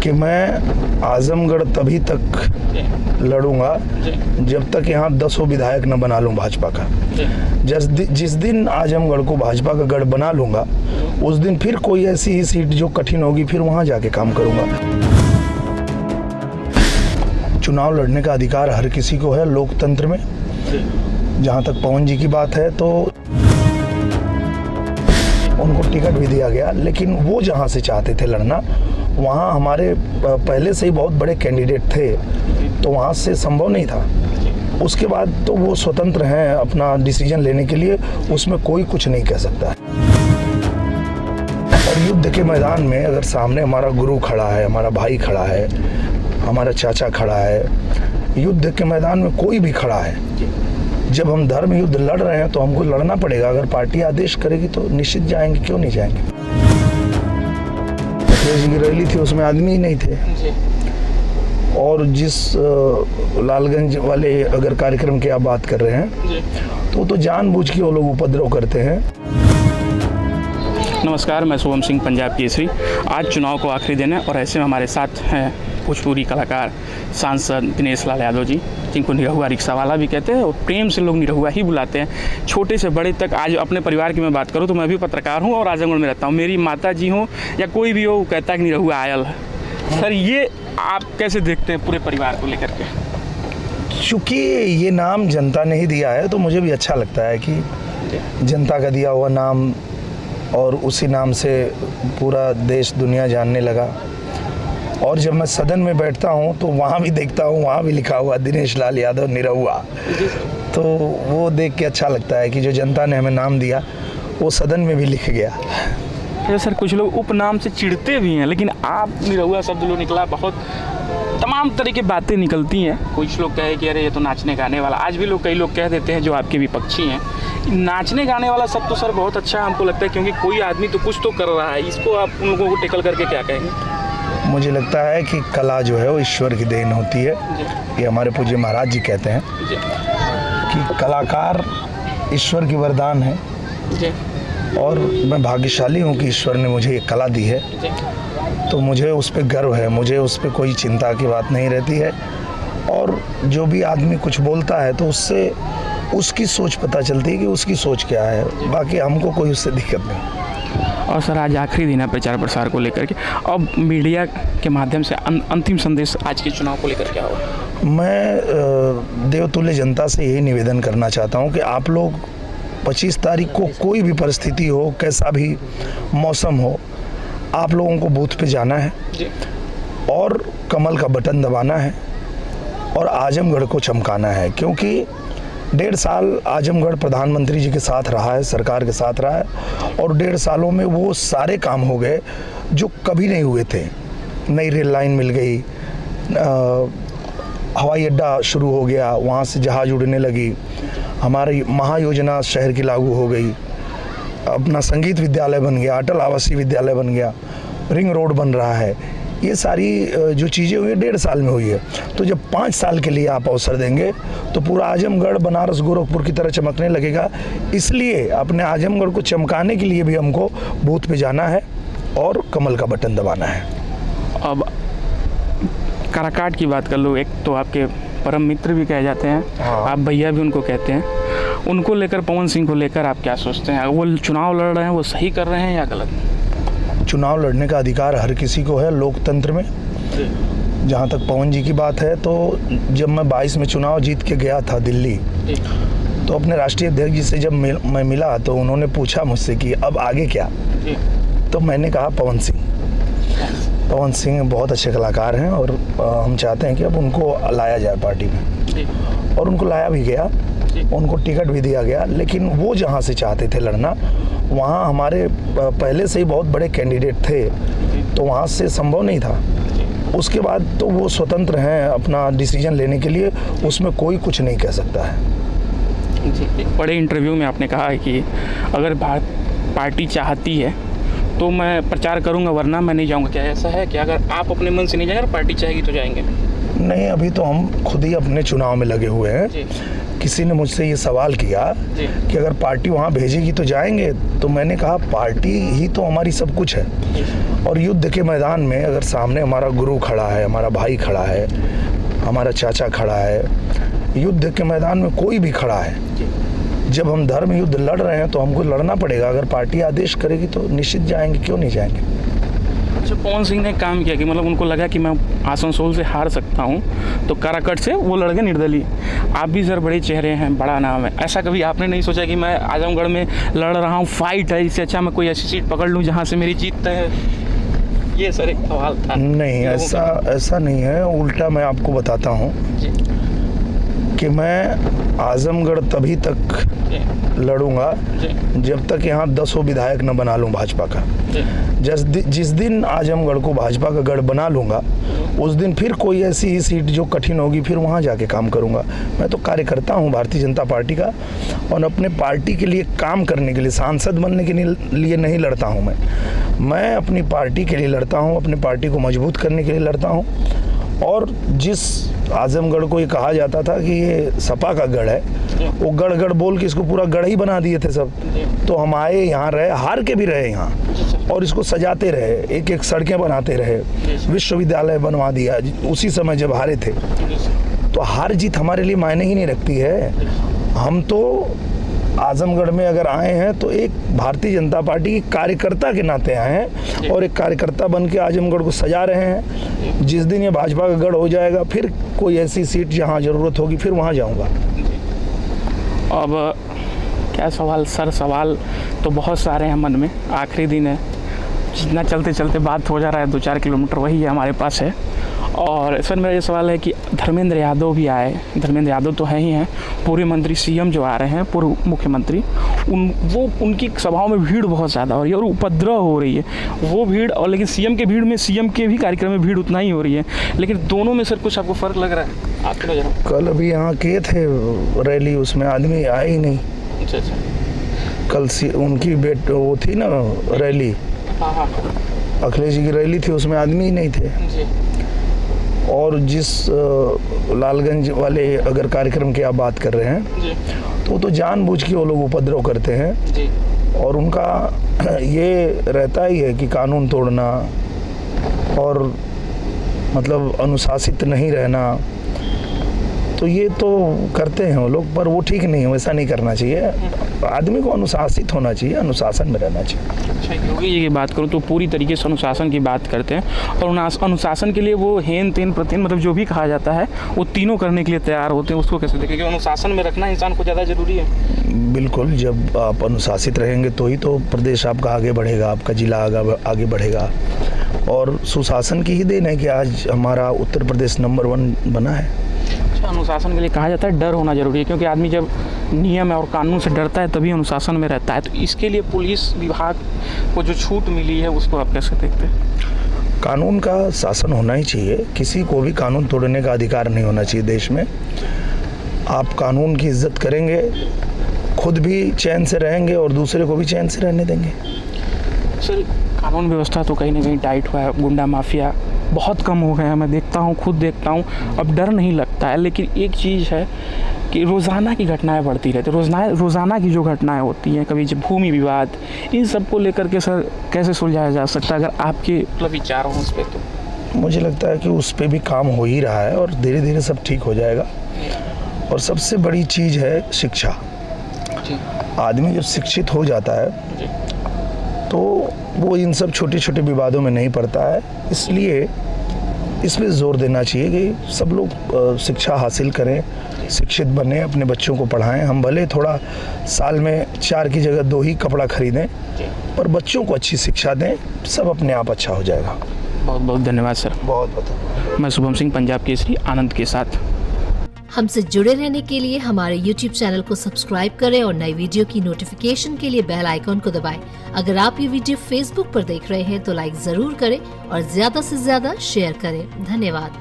कि मैं आजमगढ़ तभी तक लड़ूंगा जब तक यहाँ 10 विधायक न बना लूँ भाजपा का। जिस दिन आजमगढ़ को भाजपा का गढ़ बना लूँगा उस दिन फिर कोई ऐसी ही सीट जो कठिन होगी फिर वहाँ जाके काम करूँगा। चुनाव लड़ने का अधिकार हर किसी को है लोकतंत्र में। जहाँ तक पवन जी की बात है तो उनको टिकट भी दिया गया, लेकिन वो जहाँ से चाहते थे लड़ना वहाँ हमारे पहले से ही बहुत बड़े कैंडिडेट थे, तो वहाँ से संभव नहीं था। उसके बाद तो वो स्वतंत्र हैं अपना डिसीजन लेने के लिए, उसमें कोई कुछ नहीं कह सकता है। और युद्ध के मैदान में अगर सामने हमारा गुरु खड़ा है, हमारा भाई खड़ा है, हमारा चाचा खड़ा है, युद्ध के मैदान में कोई भी खड़ा है, जब हम धर्म युद्ध लड़ रहे हैं तो हमको लड़ना पड़ेगा। अगर पार्टी आदेश करेगी तो निश्चित जाएंगे, क्यों नहीं जाएंगे। अखिलेश जी की रैली थी, उसमें आदमी ही नहीं थे। और जिस लालगंज वाले अगर कार्यक्रम की आप बात कर रहे हैं तो जानबूझ के वो लोग उपद्रव करते हैं। नमस्कार, मैं शुभम सिंह, पंजाब केसरी। आज चुनाव को आखिरी दिन है और ऐसे में हमारे साथ हैं भोजपुरी कलाकार सांसद दिनेश लाल यादव जी, जिनको निरहुआ रिक्शा वाला भी कहते हैं और प्रेम से लोग निरहुआ ही बुलाते हैं। छोटे से बड़े तक, आज अपने परिवार की मैं बात करूं तो मैं भी पत्रकार हूं और आजमगढ़ में रहता हूं। मेरी माता जी हो या कोई भी हो, वो कहता है कि निरहुआ आयल है। सर, ये आप कैसे देखते हैं पूरे परिवार को लेकर के? चूँकि ये नाम जनता ने ही दिया है तो मुझे भी अच्छा लगता है कि जनता का दिया हुआ नाम और उसी नाम से पूरा देश दुनिया जानने लगा। और जब मैं सदन में बैठता हूँ तो वहाँ भी देखता हूँ, वहाँ भी लिखा हुआ दिनेश लाल यादव निरहुआ, तो वो देख के अच्छा लगता है कि जो जनता ने हमें नाम दिया वो सदन में भी लिख गया। तो सर, कुछ लोग उपनाम से चिढ़ते भी हैं, लेकिन आप निरहुआ शब्द लो निकला, बहुत तमाम तरह की बातें निकलती हैं। कुछ लोग कहे कि अरे ये तो नाचने गाने वाला, आज भी लोग कई लोग कह देते हैं जो आपके विपक्षी हैं। नाचने गाने वाला शब्द तो सर बहुत अच्छा हमको लगता है, क्योंकि कोई आदमी तो कुछ तो कर रहा है। इसको आप उन लोगों को टेकल करके क्या कहेंगे? मुझे लगता है कि कला जो है वो ईश्वर की देन होती है। ये हमारे पूज्य महाराज जी कहते हैं कि कलाकार ईश्वर की वरदान है और मैं भाग्यशाली हूँ कि ईश्वर ने मुझे ये कला दी है, तो मुझे उस पर गर्व है, मुझे उस पर कोई चिंता की बात नहीं रहती है। और जो भी आदमी कुछ बोलता है तो उससे उसकी सोच पता चलती है कि उसकी सोच क्या है, बाकी हमको कोई उससे दिक्कत नहीं। और सर, आज आखिरी दिन है प्रचार प्रसार को लेकर के, अब मीडिया के माध्यम से अंतिम संदेश आज के चुनाव को लेकर क्या होगा? मैं देवतुल्य जनता से यही निवेदन करना चाहता हूँ कि आप लोग 25 तारीख को कोई भी परिस्थिति हो, कैसा भी मौसम हो, आप लोगों को बूथ पे जाना है और कमल का बटन दबाना है और आजमगढ़ को चमकाना है। क्योंकि 1.5 साल आजमगढ़ प्रधानमंत्री जी के साथ रहा है, सरकार के साथ रहा है, और 1.5 सालों में वो सारे काम हो गए जो कभी नहीं हुए थे। नई रेल लाइन मिल गई, हवाई अड्डा शुरू हो गया, वहाँ से जहाज़ उड़ने लगी, हमारी महायोजना शहर की लागू हो गई, अपना संगीत विद्यालय बन गया, अटल आवासीय विद्यालय बन गया, रिंग रोड बन रहा है। ये सारी जो चीज़ें हुई 1.5 साल में हुई है। तो जब 5 साल के लिए आप अवसर देंगे तो पूरा आजमगढ़ बनारस गोरखपुर की तरह चमकने लगेगा। इसलिए अपने आजमगढ़ को चमकाने के लिए भी हमको बूथ पे जाना है और कमल का बटन दबाना है। अब काराकाट की बात कर लो, एक तो आपके परम मित्र भी कहे जाते हैं, आप भैया भी उनको कहते हैं, उनको लेकर, पवन सिंह को लेकर आप क्या सोचते हैं? वो चुनाव लड़ रहे हैं, वो सही कर रहे हैं या गलत? चुनाव लड़ने का अधिकार हर किसी को है लोकतंत्र में। जहाँ तक पवन जी की बात है तो जब मैं 22 में चुनाव जीत के गया था दिल्ली, तो अपने राष्ट्रीय अध्यक्ष जी से जब मैं मिला तो उन्होंने पूछा मुझसे कि अब आगे क्या, तो मैंने कहा पवन सिंह बहुत अच्छे कलाकार हैं और हम चाहते हैं कि अब उनको लाया जाए पार्टी में, और उनको लाया भी गया, उनको टिकट भी दिया गया। लेकिन वो जहाँ से चाहते थे लड़ना वहाँ हमारे पहले से ही बहुत बड़े कैंडिडेट थे, तो वहाँ से संभव नहीं था। उसके बाद तो वो स्वतंत्र हैं अपना डिसीजन लेने के लिए, उसमें कोई कुछ नहीं कह सकता है। एक बड़े इंटरव्यू में आपने कहा है कि अगर पार्टी चाहती है तो मैं प्रचार करूंगा, वरना मैं नहीं जाऊंगा। क्या ऐसा है कि अगर आप अपने मन से नहीं जाएंगे, पार्टी चाहेगी तो जाएंगे? नहीं, अभी तो हम खुद ही अपने चुनाव में लगे हुए हैं, किसी ने मुझसे ये सवाल किया कि अगर पार्टी वहाँ भेजेगी तो जाएंगे, तो मैंने कहा पार्टी ही तो हमारी सब कुछ है। और युद्ध के मैदान में अगर सामने हमारा गुरु खड़ा है, हमारा भाई खड़ा है, हमारा चाचा खड़ा है, युद्ध के मैदान में कोई भी खड़ा है, जब हम धर्म युद्ध लड़ रहे हैं तो हमको लड़ना पड़ेगा। अगर पार्टी आदेश करेगी तो निश्चित जाएंगे, क्यों नहीं जाएंगे। अच्छा, पवन सिंह ने काम किया कि मतलब उनको लगा कि मैं आसनसोल से हार सकता हूँ, तो काराकट से वो लड़ गए निर्दलीय। आप भी सर बड़े चेहरे हैं, बड़ा नाम है, ऐसा कभी आपने नहीं सोचा कि मैं आजमगढ़ में लड़ रहा हूँ, फाइट है, इससे अच्छा मैं कोई ऐसी सीट पकड़ लूँ जहाँ से मेरी जीत तय है? ये सर एक सवाल था। नहीं, ऐसा नहीं है। उल्टा मैं आपको बताता हूँ कि मैं आजमगढ़ तभी तक लड़ूंगा जब तक यहाँ 10 विधायक न बना लूँ भाजपा का। जिस दिन आजमगढ़ को भाजपा का गढ़ बना लूँगा, उस दिन फिर कोई ऐसी ही सीट जो कठिन होगी फिर वहाँ जाके काम करूँगा। मैं तो कार्यकर्ता हूँ भारतीय जनता पार्टी का, और अपने पार्टी के लिए काम करने के लिए, सांसद बनने के लिए नहीं लड़ता हूँ। मैं अपनी पार्टी के लिए लड़ता हूँ, अपनी पार्टी को मजबूत करने के लिए लड़ता हूँ। और जिस आजमगढ़ को ये कहा जाता था कि ये सपा का गढ़ है, वो गढ़ बोल के इसको पूरा गढ़ ही बना दिए थे सब। तो हम आए, यहाँ रहे, हार के भी रहे यहाँ, और इसको सजाते रहे, एक एक सड़कें बनाते रहे, विश्वविद्यालय बनवा दिया उसी समय जब हारे थे। तो हार जीत हमारे लिए मायने ही नहीं रखती है। हम तो आजमगढ़ में अगर आए हैं तो एक भारतीय जनता पार्टी की कार्यकर्ता के नाते आए हैं, और एक कार्यकर्ता बन के आजमगढ़ को सजा रहे हैं। जिस दिन ये भाजपा का गढ़ हो जाएगा, फिर कोई ऐसी सीट जहां ज़रूरत होगी फिर वहां जाऊंगा। अब क्या सवाल सर, सवाल तो बहुत सारे हैं मन में, आखिरी दिन है, जितना चलते चलते बात हो जा रहा है 2-4 किलोमीटर वही है हमारे पास है। और सर मेरा ये सवाल है कि धर्मेंद्र यादव भी आए, धर्मेंद्र यादव तो है ही हैं, पूर्व मंत्री सीएम जो आ रहे हैं, पूर्व मुख्यमंत्री, उनकी सभाओं में भीड़ बहुत ज़्यादा हो रही है और उपद्रव हो रही है वो भीड़, और लेकिन सीएम के भीड़ में, सीएम के भी कार्यक्रम में भीड़ उतना ही हो रही है, लेकिन दोनों में सर कुछ आपको फ़र्क लग रहा है आपकी नज़र में? कल अभी यहाँ किए थे रैली, उसमें आदमी आए ही नहीं। अच्छा, कल उनकी वो थी ना रैली, हाँ, अखिलेश जी की रैली थी, उसमें आदमी ही नहीं थे जी। और जिस लालगंज वाले अगर कार्यक्रम की आप बात कर रहे हैं जी, तो जानबूझ के वो लोग उपद्रव करते हैं जी। और उनका ये रहता ही है कि कानून तोड़ना और मतलब अनुशासित नहीं रहना, तो ये तो करते हैं वो लोग, पर वो ठीक नहीं है, वैसा नहीं करना चाहिए। आदमी को अनुशासित होना चाहिए, अनुशासन में रहना चाहिए। अच्छा, योगी जी की बात करूँ तो पूरी तरीके से अनुशासन की बात करते हैं, और अनुशासन के लिए वो हेन तेन प्रत्येन मतलब जो भी कहा जाता है वो तीनों करने के लिए तैयार होते हैं। उसको कैसे देखें, क्योंकि अनुशासन में रखना इंसान को ज़्यादा ज़रूरी है। बिल्कुल, जब आप अनुशासित रहेंगे तो ही तो प्रदेश आपका आगे बढ़ेगा, आपका जिला आगे बढ़ेगा, और सुशासन की ही देन है कि आज हमारा उत्तर प्रदेश नंबर 1 बना है। अनुशासन के लिए कहा जाता है डर होना जरूरी है, क्योंकि आदमी जब नियम और कानून से डरता है तभी अनुशासन में रहता है। तो इसके लिए पुलिस विभाग को जो छूट मिली है उसको आप कैसे देखते हैं? कानून का शासन होना ही चाहिए, किसी को भी कानून तोड़ने का अधिकार नहीं होना चाहिए देश में। आप कानून की इज्जत करेंगे, खुद भी चैन से रहेंगे और दूसरे को भी चैन से रहने देंगे। सर, कानून व्यवस्था तो कहीं ना कहीं टाइट हुआ है, गुंडा माफिया बहुत कम हो गया है, मैं देखता हूँ, खुद देखता हूँ, अब डर नहीं लगता है। लेकिन एक चीज़ है कि रोज़ाना की घटनाएं बढ़ती रहती है, रोज़ाना की जो घटनाएं होती हैं, कभी जब भूमि विवाद, इन सब को लेकर के सर कैसे सुलझाया जा सकता है, अगर आपके मतलब विचार हों उस पर? तो मुझे लगता है कि उस पर भी काम हो ही रहा है और धीरे धीरे सब ठीक हो जाएगा। और सबसे बड़ी चीज़ है शिक्षा। आदमी जब शिक्षित हो जाता है तो वो इन सब छोटे छोटे विवादों में नहीं पड़ता है। इसलिए इस पर जोर देना चाहिए कि सब लोग शिक्षा हासिल करें, शिक्षित बने, अपने बच्चों को पढ़ाएं। हम भले थोड़ा साल में 4 की जगह 2 ही कपड़ा खरीदें, पर बच्चों को अच्छी शिक्षा दें, सब अपने आप अच्छा हो जाएगा। बहुत बहुत धन्यवाद सर। बहुत। मैं शुभम सिंह, पंजाब केसरी, आनंद के साथ। हमसे जुड़े रहने के लिए हमारे YouTube चैनल को सब्सक्राइब करें और नई वीडियो की नोटिफिकेशन के लिए बेल आइकॉन को दबाएं। अगर आप ये वीडियो Facebook पर देख रहे हैं तो लाइक जरूर करें और ज्यादा से ज्यादा शेयर करें। धन्यवाद।